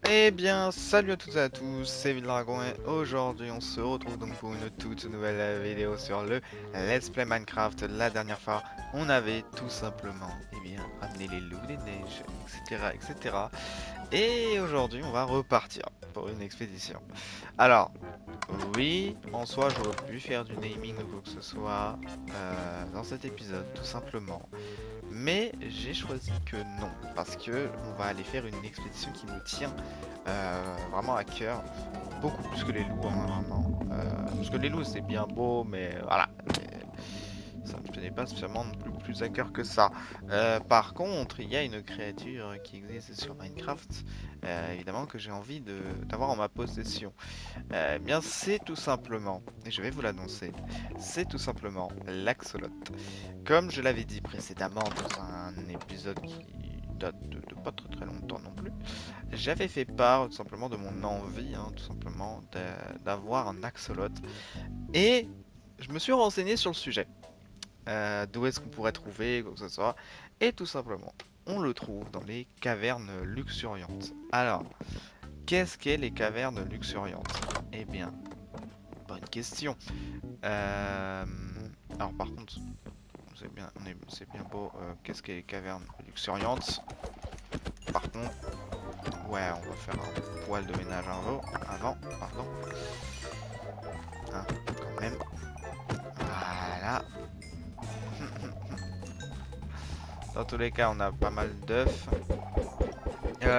Eh bien, salut à toutes et à tous, c'est Dragon et aujourd'hui on se retrouve donc pour une toute nouvelle vidéo sur le Let's Play Minecraft. La dernière fois, on avait tout simplement, ramené les loups des neiges, etc., etc. Et aujourd'hui, on va repartir pour une expédition. Alors, oui, en soi, j'aurais pu faire du naming ou quoi que ce soit dans cet épisode, tout simplement. Mais j'ai choisi que non, parce que on va aller faire une expédition qui me tient vraiment à cœur, beaucoup plus que les loups, hein, vraiment. Parce que les loups c'est bien beau, mais voilà, ça ne me tenait pas spécialement non plus à cœur que ça. Par contre, il y a une créature qui existe sur Minecraft, évidemment que j'ai envie d'avoir en ma possession. Eh bien, c'est tout simplement, et je vais vous l'annoncer, c'est tout simplement l'axolote. Comme je l'avais dit précédemment dans un épisode qui date de pas très longtemps non plus, j'avais fait part tout simplement de mon envie, hein, tout simplement, d'avoir un axolote. Et je me suis renseigné sur le sujet. D'où est-ce qu'on pourrait trouver, quoi que ce soit. Et tout simplement, on le trouve dans les cavernes luxuriantes. Alors, qu'est-ce qu'est les cavernes luxuriantes? Eh bien, bonne question. Euh, Alors par contre, c'est bien beau. Qu'est-ce qu'est les cavernes luxuriantes? Par contre, ouais, on va faire un poil de ménage avant, pardon. Hein, quand même. Voilà. Dans tous les cas, on a pas mal d'œufs.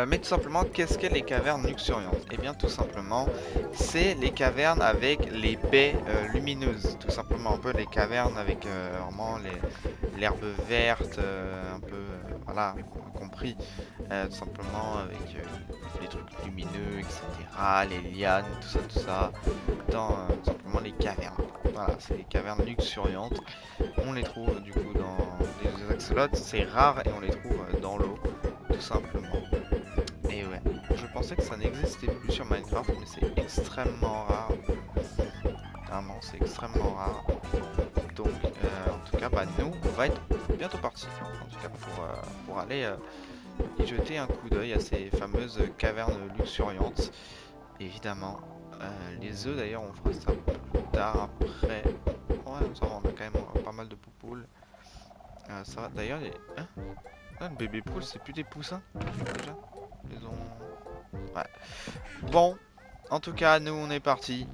Mais tout simplement, qu'est-ce qu'est les cavernes luxuriantes? Eh bien, tout simplement, c'est les cavernes avec les baies lumineuses. Tout simplement, un peu les cavernes avec vraiment l'herbe verte, un peu, voilà, compris. Tout simplement avec les trucs lumineux, etc. Les lianes, tout ça, dans tout simplement les cavernes. Voilà, c'est les cavernes luxuriantes. On les trouve du coup dans les axolotes, c'est rare et on les trouve dans l'eau, tout simplement. Et ouais, je pensais que ça n'existait plus sur Minecraft, mais c'est extrêmement rare. Vraiment, c'est extrêmement rare. Donc, en tout cas, bah, nous, on va être bientôt partis. En tout cas, pour aller y jeter un coup d'œil à ces fameuses cavernes luxuriantes. Évidemment, les œufs d'ailleurs, on fera ça plus tard après. Ouais, ça va, on a quand même pas mal de poupoules. Ça va, d'ailleurs, hein, le bébé poule, c'est plus des poussins déjà. Ils ont. Ouais. Bon, en tout cas, nous on est parti,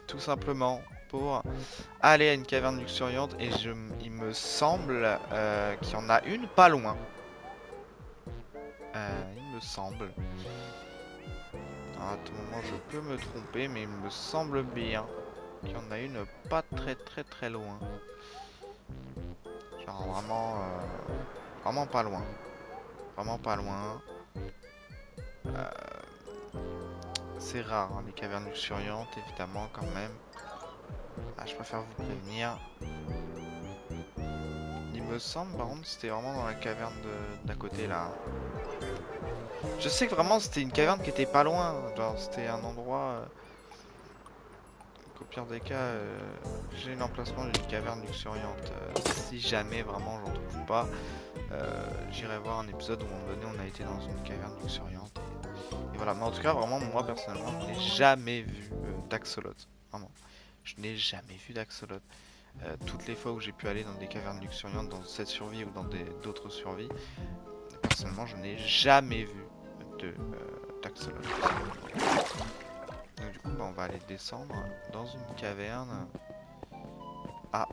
tout simplement pour aller à une caverne luxuriante et il me semble qu'il y en a une pas loin. Il me semble. Alors, à tout moment, je peux me tromper, mais il me semble bien qu'il y en a une pas très loin. Genre vraiment pas loin. Vraiment pas loin. C'est rare, hein, les cavernes luxuriantes, évidemment, quand même. Ah, je préfère vous prévenir. Il me semble, par contre, c'était vraiment dans la caverne d'à côté, là. Je sais que vraiment, c'était une caverne qui était pas loin. Genre, c'était un endroit... qu'au pire des cas, j'ai l'emplacement d'une caverne luxuriante. Si jamais, vraiment, j'en trouve pas, j'irai voir un épisode où, à un moment donné, on a été dans une caverne luxuriante. Et voilà, mais en tout cas, vraiment, moi, personnellement, je n'ai jamais vu d'axolote. Vraiment. Je n'ai jamais vu d'axolote. Toutes les fois où j'ai pu aller dans des cavernes luxuriantes, dans cette survie ou dans d'autres survies, personnellement, je n'ai jamais vu d'axolote. Donc du coup, bah, on va aller descendre dans une caverne. Ah,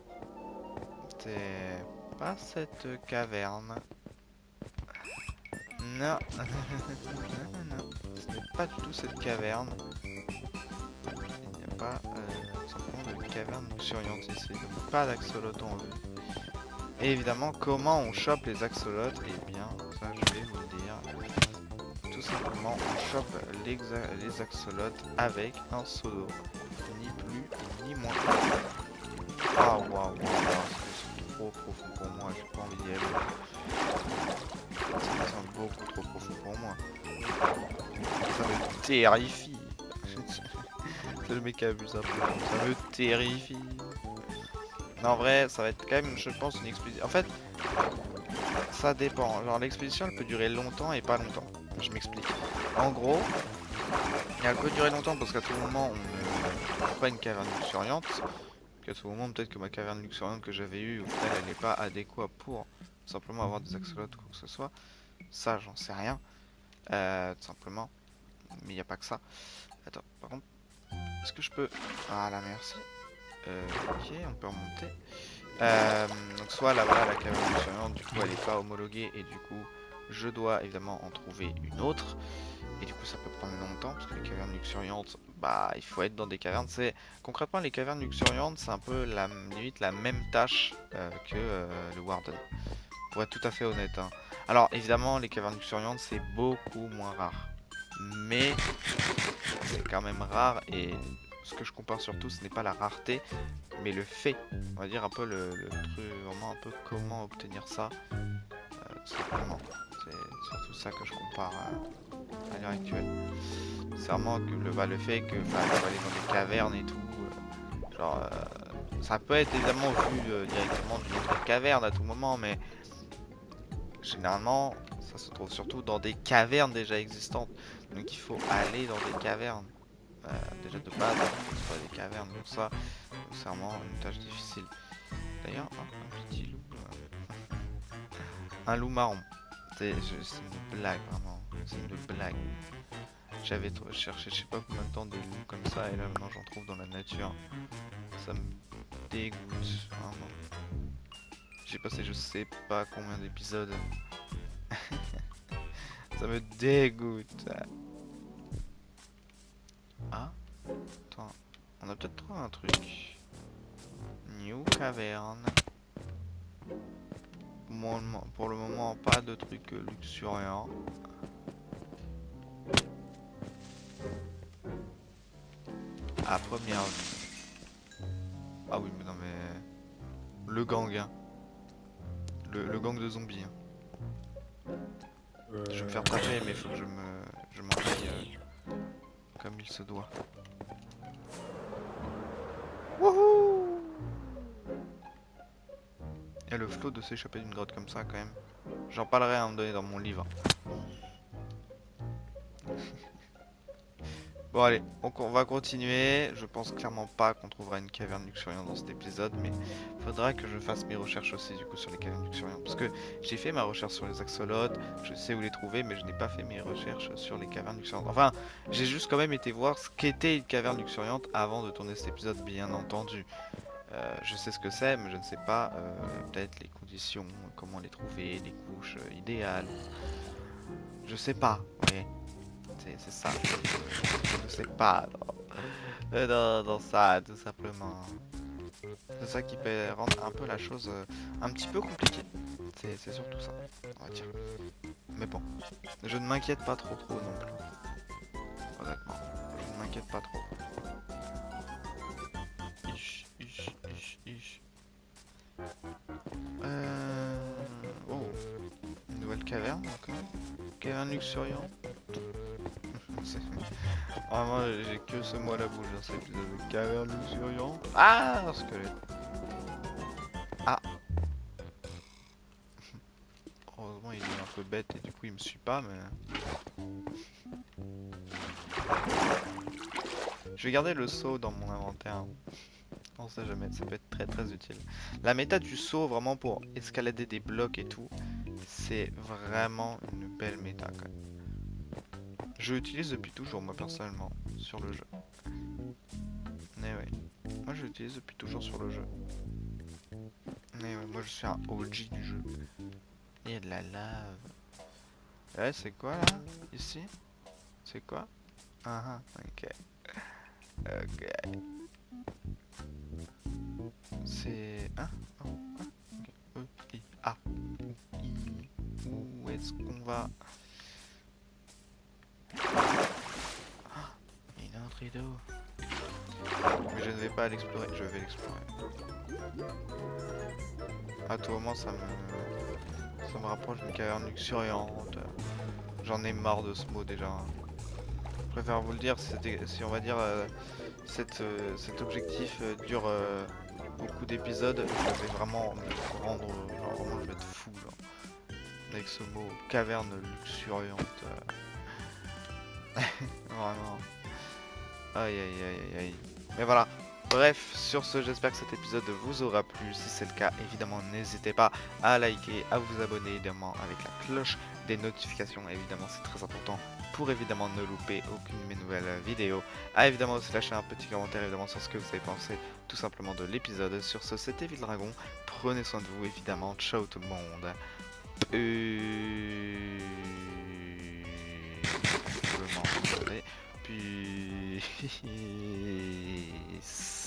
c'est pas cette caverne. Non, non, ce n'est pas du tout cette caverne. Il n'y a pas simplement de caverne luxuriante ici. Donc pas d'axolote en vue. Et évidemment, comment on chope les axolotes? Eh bien, ça je vais vous le dire. Tout simplement, on chope les axolotes avec un seau d'eau. Ni plus, ni moins. Ah waouh, c'est trop profond pour moi, j'ai pas envie d'y aller. C'est beaucoup trop profond pour moi. Ça me terrifie. C'est le mec qui abuse un peu. Ça me terrifie. Non, en vrai, ça va être quand même, je pense, une expédition. En fait, ça dépend. Genre, l'expédition, elle peut durer longtemps et pas longtemps. Je m'explique. En gros, elle peut durer longtemps parce qu'à tout moment on ne pas une caverne luxuriante. Qu'à tout moment peut-être que ma caverne luxuriante que j'avais eue au final elle n'est pas adéquate pour simplement avoir des axolotes ou quoi que ce soit. Ça j'en sais rien. Tout simplement. Mais il n'y a pas que ça. Attends, par contre, est-ce que je peux... Voilà, merci. Ok, on peut remonter. Donc soit là, voilà, la caverne luxuriante, du coup elle est pas homologuée et du coup je dois évidemment en trouver une autre. Et du coup ça peut prendre longtemps parce que les cavernes luxuriantes, bah il faut être dans des cavernes. C'est concrètement les cavernes luxuriantes, c'est un peu la limite la même tâche que le Warden. Pour être tout à fait honnête. Hein. Alors évidemment les cavernes luxuriantes c'est beaucoup moins rare. Mais c'est quand même rare et ce que je compare surtout ce n'est pas la rareté mais le fait, on va dire un peu le truc, vraiment un peu comment obtenir ça, tout simplement. C'est surtout ça que je compare à l'heure actuelle. C'est vraiment que le fait que faut aller dans des cavernes et tout, genre ça peut être évidemment vu directement du nombre de cavernes à tout moment, mais généralement ça se trouve surtout dans des cavernes déjà existantes. Donc il faut aller dans des cavernes. Déjà de base, il faut des cavernes, donc ça, c'est vraiment une tâche difficile. D'ailleurs, un petit loup, un loup marron. C'est une blague, vraiment. C'est une blague. J'avais cherché je sais pas combien de temps des loups comme ça, et là maintenant j'en trouve dans la nature. Ça me dégoûte, vraiment. J'ai passé je sais pas combien d'épisodes. Ça me dégoûte. Ah, attends. On a peut-être trouvé un truc. New caverne. Pour le moment, pas de truc luxuriant. À première vue. Ah oui, mais non, mais. Le gang, hein. Le gang de zombies. Hein. Je vais me faire taper, mais il faut que je m'enfuis comme il se doit. Wouhou! Il y a le flot de s'échapper d'une grotte comme ça, quand même. J'en parlerai à un moment donné dans mon livre. Bon allez, on va continuer. Je pense clairement pas qu'on trouvera une caverne luxuriante dans cet épisode, mais faudra que je fasse mes recherches aussi du coup sur les cavernes luxuriantes. Parce que j'ai fait ma recherche sur les axolotes, je sais où les trouver, mais je n'ai pas fait mes recherches sur les cavernes luxuriantes. Enfin, j'ai juste quand même été voir ce qu'était une caverne luxuriante avant de tourner cet épisode, bien entendu. Je sais ce que c'est, mais je ne sais pas peut-être les conditions, comment les trouver, les couches idéales. Je sais pas, oui. C'est ça. Je sais pas dans ça, tout simplement. C'est ça qui peut rendre un peu la chose un petit peu compliquée. C'est surtout ça, on va dire. Mais bon, je ne m'inquiète pas trop non plus. Honnêtement, je ne m'inquiète pas trop. Ish, ish, ish, ish. Oh, une nouvelle caverne encore. Caverne luxuriante. Vraiment, j'ai que ce mot à la bouche dans cet épisode de caverne luxuriante. Ah, un squelette. Ah. Heureusement, il est un peu bête et du coup, il me suit pas, mais. Je vais garder le saut dans mon inventaire. On sait jamais, ça peut être très très utile. La méta du saut, vraiment pour escalader des blocs et tout, c'est vraiment une belle méta quand même. Je l'utilise depuis toujours, moi personnellement, sur le jeu. Mais ouais, moi je l'utilise depuis toujours sur le jeu. Mais ouais, moi je suis un OG du jeu. Il y a de la lave. Ouais, c'est quoi là? Ici? C'est quoi? Ah ah, ok. Ok. C'est... Ah, oh, ah, ok. I, A, I. Où est-ce qu'on va? Ah, une entrée d'eau. Mais je ne vais pas l'explorer, je vais l'explorer. À tout moment, ça me rapproche d'une caverne luxuriante. J'en ai marre de ce mot déjà. Je préfère vous le dire, si on va dire cet objectif dure beaucoup d'épisodes, je vais vraiment me rendre, genre vraiment je vais être fou genre, avec ce mot caverne luxuriante. Vraiment. Aïe aïe aïe aïe aïe. Mais voilà. Bref, sur ce, j'espère que cet épisode vous aura plu. Si c'est le cas, évidemment, n'hésitez pas à liker, à vous abonner, évidemment, avec la cloche des notifications. Évidemment, c'est très important pour évidemment ne louper aucune de mes nouvelles vidéos. À évidemment aussi lâcher un petit commentaire, évidemment, sur ce que vous avez pensé tout simplement de l'épisode. Sur ce, c'était Dragon. Prenez soin de vous, évidemment. Ciao tout le monde. Je m'en vais. Peace.